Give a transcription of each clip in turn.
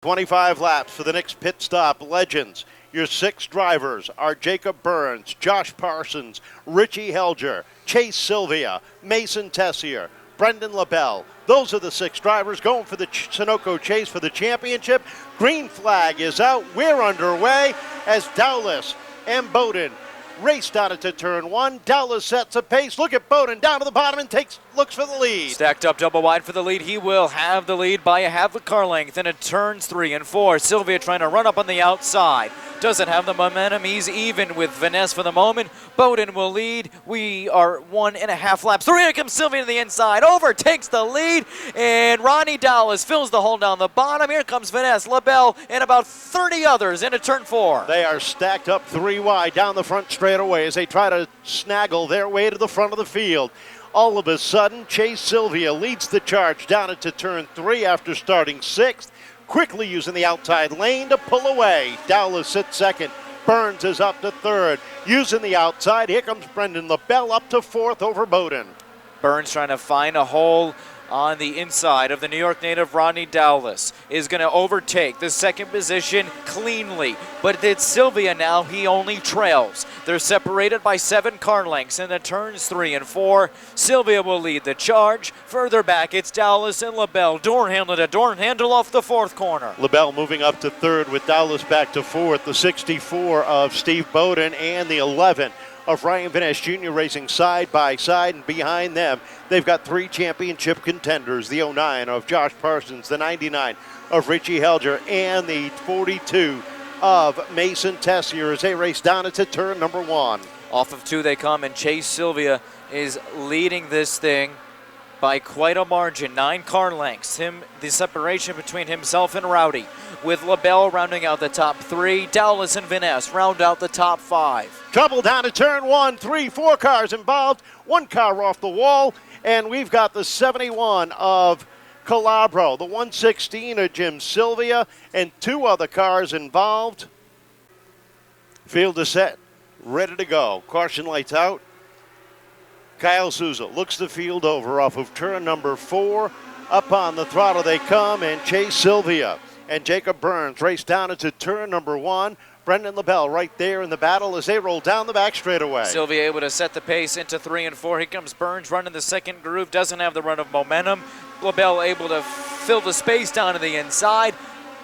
25 laps for the next pit stop. Legends. Your 6 drivers are Jacob Burns, Josh Parsons, Richie Helger, Chase Silvia, Mason Tessier, Brenden LaBelle. Those are the 6 drivers going for the Sunoco Chase for the championship. Green flag is out. We're underway as Dowless and Bowden race down into turn 1. Dowless sets a pace. Look at Bowden down to the bottom and looks for the lead. Stacked up double wide for the lead. He will have the lead by a half a car length into turns 3 and 4. Silvia trying to run up on the outside. Doesn't have the momentum. He's even with Vanasse for the moment. Bowden will lead. We are 1.5 laps through. Here comes Silvia to the inside. Overtakes the lead. And Rodney Dowless fills the hole down the bottom. Here comes Vanasse, LaBelle, and about 30 others into turn 4. They are stacked up 3 wide down the front straightaway as they try to snaggle their way to the front of the field. All of a sudden, Chase Silvia leads the charge down into turn 3 after starting 6th. Quickly using the outside lane to pull away. Dowless sits second. Burns is up to 3rd. Using the outside, here comes Brenden LaBelle up to 4th over Bowden. Burns trying to find a hole on the inside of the New York native Rodney Dowless. Is going to overtake the 2nd position cleanly. But it's Silvia now. He only trails. They're separated by 7 car lengths in the turns 3 and 4. Silvia will lead the charge. Further back, it's Dowless and LaBelle. Door handle to door handle off the 4th corner. LaBelle moving up to 3rd with Dowless back to 4th. The 64 of Steve Bowden and the 11 of Ryan Vanasse Jr. racing side by side, and behind them they've got 3 championship contenders, the 09 of Josh Parsons, the 99 of Richie Helger, and the 42 of Mason Tessier as they race down into turn number 1. Off of 2 they come, and Chase Silvia is leading this thing by quite a margin, 9 car lengths. The separation between himself and Rowdy, with LaBelle rounding out the top 3. Dowless and Vanasse round out the top 5. Trouble down to turn 1, 3, 4 cars involved, 1 car off the wall, and we've got the 71 of Calabro, the 116 of Jim Silvia, and 2 other cars involved. Field is set, ready to go. Caution lights out. Kyle Souza looks the field over off of turn number 4. Up on the throttle they come, and Chase Silvia and Jacob Burns race down into turn number 1. Brenden LaBelle right there in the battle as they roll down the back straightaway. Silvia able to set the pace into 3 and 4. Here comes Burns running the 2nd groove. Doesn't have the run of momentum. LaBelle able to fill the space down to the inside,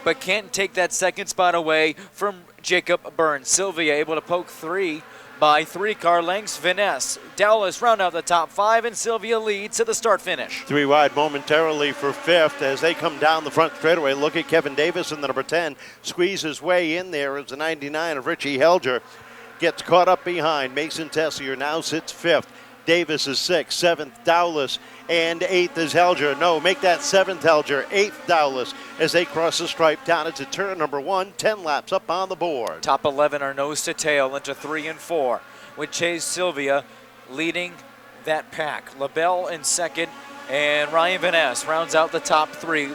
but can't take that 2nd spot away from Jacob Burns. Silvia able to poke 3 by 3 car lengths. Vanasse, Dowless round out the top 5, and Silvia leads to the start finish. 3 wide momentarily for 5th as they come down the front straightaway. Look at Kevin Davis in the number 10. Squeeze his way in there as the 99 of Richie Helger gets caught up behind. Mason Tessier now sits 5th. Davis is 6th, 7th Dowless, and 8th is Helger. No, make that 7th Helger, 8th Dowless as they cross the stripe down into turn number 1, 10 laps up on the board. Top 11 are nose to tail into 3 and 4, with Chase Silvia leading that pack. LaBelle in 2nd, and Ryan Vanasse rounds out the top 3.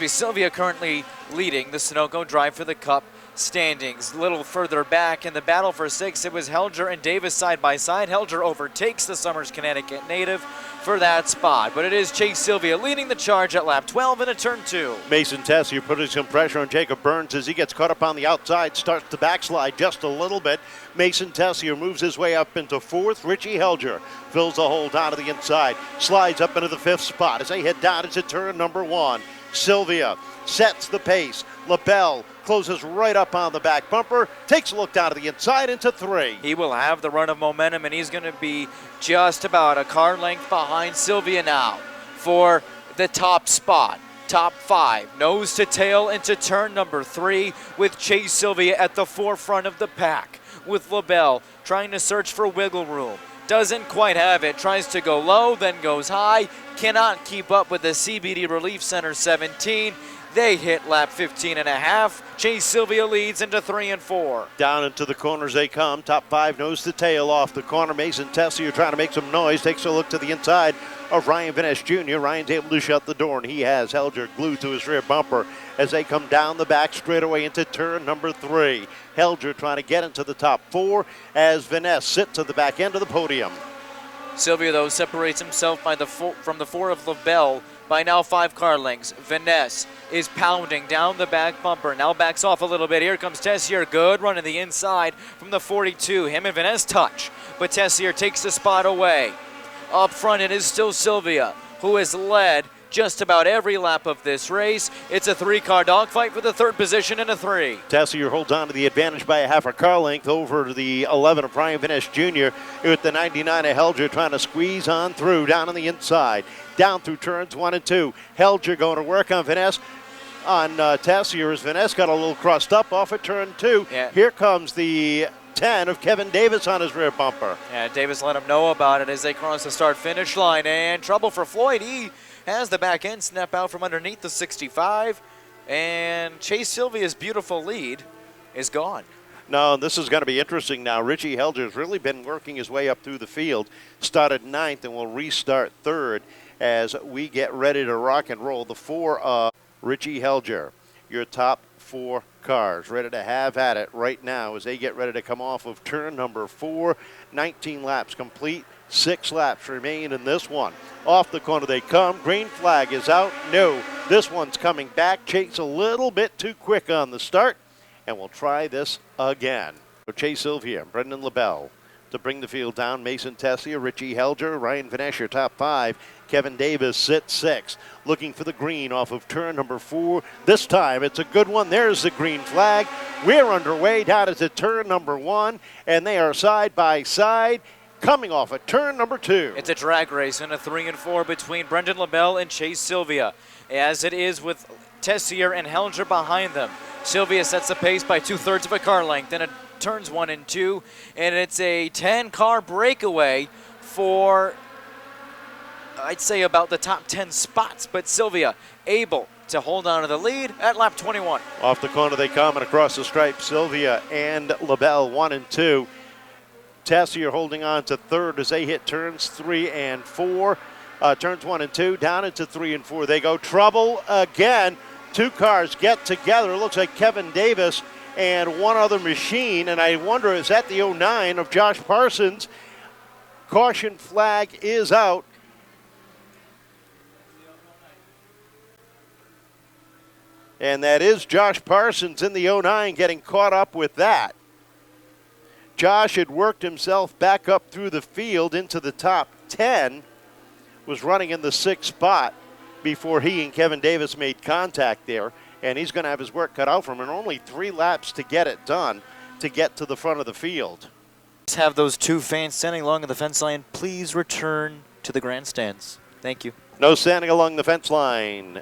Silvia currently leading the Sunoco Drive for the Cup standings. A little further back in the battle for 6th, it was Helger and Davis side by side. Helger overtakes the Somers, Connecticut native for that spot, but it is Chase Silvia leading the charge at lap 12 into turn 2. Mason Tessier putting some pressure on Jacob Burns as he gets caught up on the outside, starts to backslide just a little bit. Mason Tessier moves his way up into 4th. Richie Helger fills the hole down to the inside, slides up into the 5th spot as they head down into turn number 1. Silvia sets the pace. LaBelle closes right up on the back bumper, takes a look down to the inside into 3. He will have the run of momentum, and he's going to be just about a car length behind Silvia now for the top spot. Top 5, nose to tail into turn number 3, with Chase Silvia at the forefront of the pack, with LaBelle trying to search for wiggle room. Doesn't quite have it, tries to go low, then goes high, cannot keep up with the CBD Relief Center 17. They hit lap 15 and a half. Chase Silvia leads into 3 and 4. Down into the corners they come. Top 5 nose to tail off the corner. Mason Tessier trying to make some noise. Takes a look to the inside of Ryan Vanasse Jr. Ryan's able to shut the door, and he has Helger glued to his rear bumper as they come down the back straightaway into turn number 3. Helger trying to get into the top 4 as Vanasse sits at the back end of the podium. Silvia, though, separates himself from the 4 of LaBelle by now 5 car lengths. Vanasse is pounding down the back bumper. Now backs off a little bit. Here comes Tessier. Good run to the inside from the 42. Him and Vanasse touch, but Tessier takes the spot away. Up front, it is still Silvia, who has led just about every lap of this race. It's a 3-car dogfight for the 3rd position in a 3. Tessier holds on to the advantage by a half a car length over the 11 of Ryan Vanasse Jr. with the 99 of Helger trying to squeeze on through down on the inside. Down through turns 1 and 2. Helger going to work on Vanasse. On Tessier as Vanasse got a little crossed up off of turn 2. Yeah. Here comes the 10 of Kevin Davis on his rear bumper. Yeah, Davis let him know about it as they cross the start-finish line. And trouble for Floyd. He has the back end snap out from underneath the 65. And Chase Silvia's beautiful lead is gone. No, this is going to be interesting now. Richie Helger has really been working his way up through the field. Started 9th and will restart 3rd as we get ready to rock and roll. The 4 of Richie Helger, your top 4 cars, ready to have at it right now as they get ready to come off of turn number 4. 19 laps complete. 6 laps remain in this one. Off the corner they come. Green flag is out. No, this one's coming back. Chase a little bit too quick on the start, and we'll try this again. Chase Silvia, Brenden LaBelle to bring the field down. Mason Tessier, Richie Helger, Ryan Vanasse, your top 5. Kevin Davis sits 6th. Looking for the green off of turn number 4. This time it's a good one. There's the green flag. We're underway down into turn number 1, and they are side by side coming off at turn number 2. It's a drag race in a 3 and 4 between Brenden LaBelle and Chase Silvia, as it is with Tessier and Helger behind them. Silvia sets the pace by 2/3 of a car length, then it turns 1 and 2, and it's a 10-car breakaway for, I'd say, about the top 10 spots, but Silvia able to hold on to the lead at lap 21. Off the corner they come and across the stripe, Silvia and LaBelle 1 and 2. Tessier holding on to 3rd as they hit turns 3 and 4. Turns 1 and 2, down into 3 and 4. They go trouble again. 2 cars get together. It looks like Kevin Davis and one other machine, and I wonder, is that the 09 of Josh Parsons? Caution flag is out. And that is Josh Parsons in the 09 getting caught up with that. Josh had worked himself back up through the field into the top 10, was running in the 6th spot before he and Kevin Davis made contact there, and he's going to have his work cut out from him. And only 3 laps to get it done to get to the front of the field. Let's have those 2 fans standing along the fence line please return to the grandstands. Thank you. No standing along the fence line.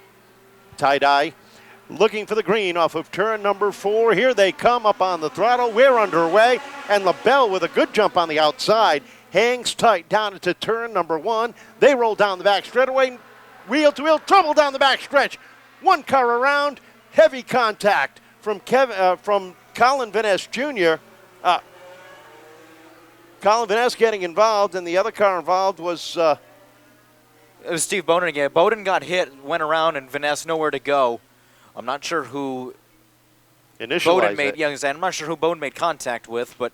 Tie-dye. Looking for the green off of turn number 4. Here they come up on the throttle. We're underway, and LaBelle with a good jump on the outside hangs tight down into turn number 1. They roll down the back straightaway, wheel to wheel, trouble down the back stretch. 1 car around, heavy contact from Colin Vanasse Jr. Colin Vanasse getting involved, and the other car involved was it was Steve Bowden again. Bowden got hit, went around, and Vanasse nowhere to go. I'm not sure who Bowden made. Yeah, I'm not sure who Bowden made contact with, but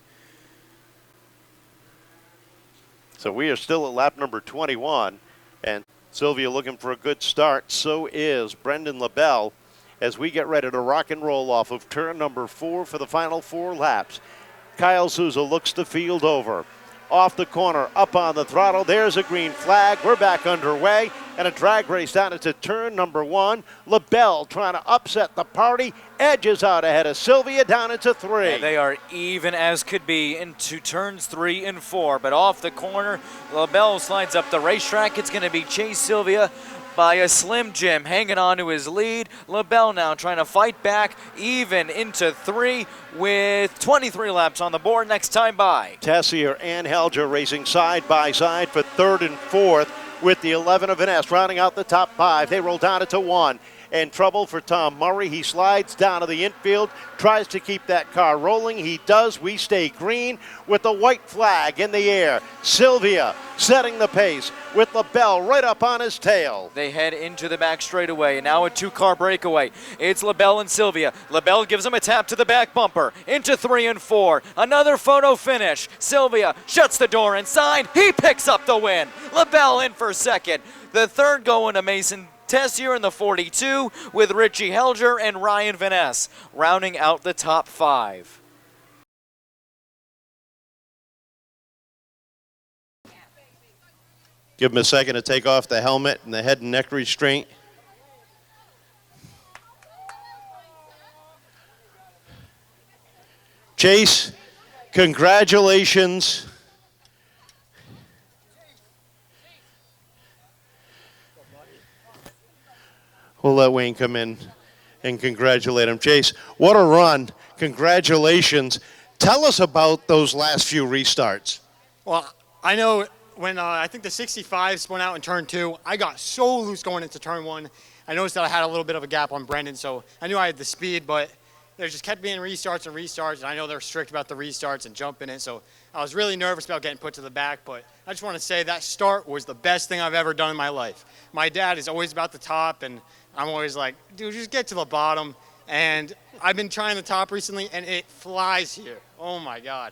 so we are still at lap number 21, and Silvia looking for a good start. So is Brenden LaBelle as we get ready to rock and roll off of turn number 4 for the final 4 laps. Kyle Souza looks the field over. Off the corner, up on the throttle. There's a green flag. We're back underway. And a drag race down into turn number 1. LaBelle trying to upset the party. Edges out ahead of Silvia down into 3. And they are even as could be into turns 3 and 4. But off the corner, LaBelle slides up the racetrack. It's going to be Chase Silvia by a Slim Jim hanging on to his lead. LaBelle now trying to fight back even into 3 with 23 laps on the board next time by. Tessier and Helger racing side by side for 3rd and 4th with the 11 of Vanasse rounding out the top 5. They roll down into 1. and trouble for Tom Murray. He slides down to the infield, tries to keep that car rolling. He does. We stay green with the white flag in the air. Silvia setting the pace with LaBelle right up on his tail. They head into the back straightaway, and now a two-car breakaway. It's LaBelle and Silvia. LaBelle gives him a tap to the back bumper, into 3 and 4. Another photo finish. Silvia shuts the door inside. He picks up the win. LaBelle in for second. The third going to Mason Tessier in the 42 with Richie Helger and Ryan Vanasse rounding out the top 5. Give him a second to take off the helmet and the head and neck restraint. Chase, congratulations. We'll let Wayne come in and congratulate him. Chase, what a run. Congratulations. Tell us about those last few restarts. Well, I know when I think the 65 spun out in turn 2, I got so loose going into turn 1. I noticed that I had a little bit of a gap on Brenden, so I knew I had the speed, but there just kept being restarts and restarts, and I know they're strict about the restarts and jumping it, so I was really nervous about getting put to the back, but I just want to say that start was the best thing I've ever done in my life. My dad is always about the top, and I'm always like, dude, just get to the bottom, and I've been trying the top recently, and it flies here. Oh, my God.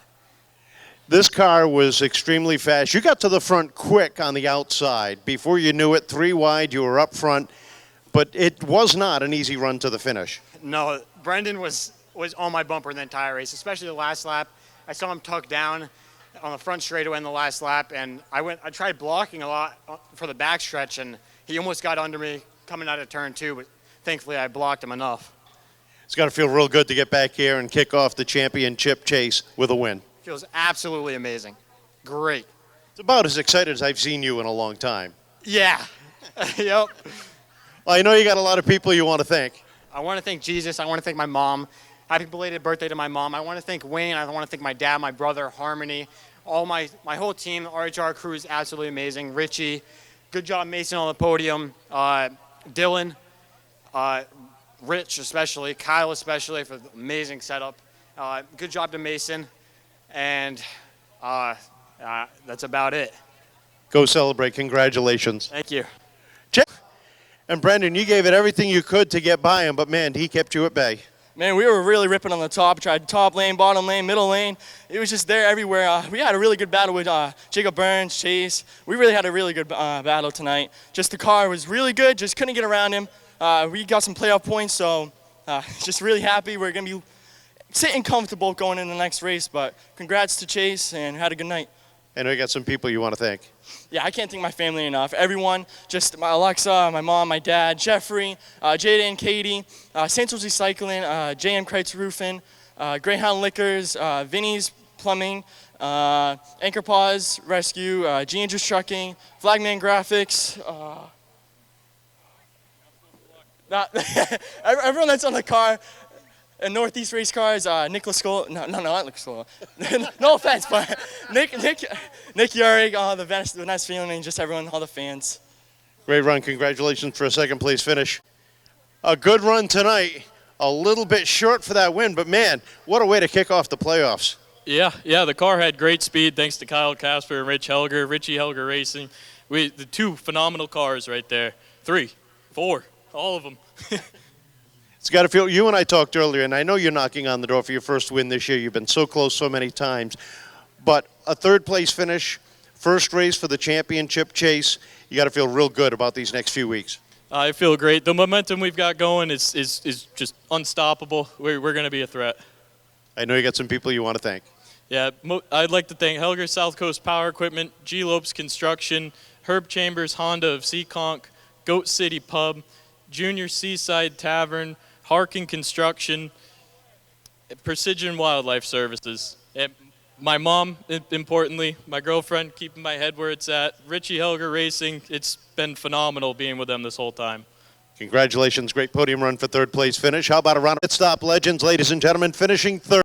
This car was extremely fast. You got to the front quick on the outside. Before you knew it, 3 wide, you were up front, but it was not an easy run to the finish. No, Brenden was on my bumper in the entire race, especially the last lap. I saw him tuck down on the front straightaway in the last lap, and I tried blocking a lot for the backstretch, and he almost got under me coming out of turn 2, but thankfully I blocked him enough. It's got to feel real good to get back here and kick off the championship chase with a win. Feels absolutely amazing. Great. It's about as excited as I've seen you in a long time. Yeah. Yep. Well, I know you got a lot of people you want to thank. I want to thank Jesus. I want to thank my mom. Happy belated birthday to my mom. I want to thank Wayne. I want to thank my dad, my brother, Harmony. All my whole team, the RHR crew is absolutely amazing. Richie, good job, Mason on the podium. Dylan, Rich especially, Kyle especially for the amazing setup. Good job to Mason. And that's about it. Go celebrate. Congratulations. Thank you. And Brenden, you gave it everything you could to get by him, but man, he kept you at bay. Man, we were really ripping on the top. Tried top lane, bottom lane, middle lane. It was just there everywhere. We had a really good battle with Jacob Burns, Chase. We really had a really good battle tonight. Just the car was really good, just couldn't get around him. We got some playoff points, so just really happy. We're going to be sitting comfortable going into the next race, but congrats to Chase, and had a good night. I know you got some people you want to thank. Yeah, I can't thank my family enough. Everyone, just my Alexa, my mom, my dad, Jeffrey, Jada and Katie, Santos Recycling, JM Kreitz Roofing, Greyhound Liquors, Vinny's Plumbing, Anchor Paws Rescue, G-Andrews Trucking, Flagman Graphics, everyone that's on the car. And Northeast Race Cars, Nicholas Skoll, not Nicholas Skoll. No offense, but Nick Yurig, the Vanasse family, and just everyone, all the fans. Great run. Congratulations for a second place finish. A good run tonight. A little bit short for that win, but man, what a way to kick off the playoffs. Yeah, the car had great speed thanks to Kyle Casper and Richie Helger Racing. The 2 phenomenal cars right there. 3, 4, all of them. It's got to feel, you and I talked earlier, and I know you're knocking on the door for your first win this year. You've been so close so many times. But a third place finish, first race for the championship chase, you got to feel real good about these next few weeks. I feel great. The momentum we've got going is just unstoppable. We're going to be a threat. I know you got some people you want to thank. Yeah, I'd like to thank Helger South Coast Power Equipment, G. Lopes Construction, Herb Chambers Honda of Seekonk, Goat City Pub, Junior Seaside Tavern, Harkin Construction, Precision Wildlife Services. And my mom, importantly, my girlfriend, keeping my head where it's at, Richie Helger Racing. It's been phenomenal being with them this whole time. Congratulations, great podium run for third place finish. How about a round of pit stop legends, ladies and gentlemen, finishing third.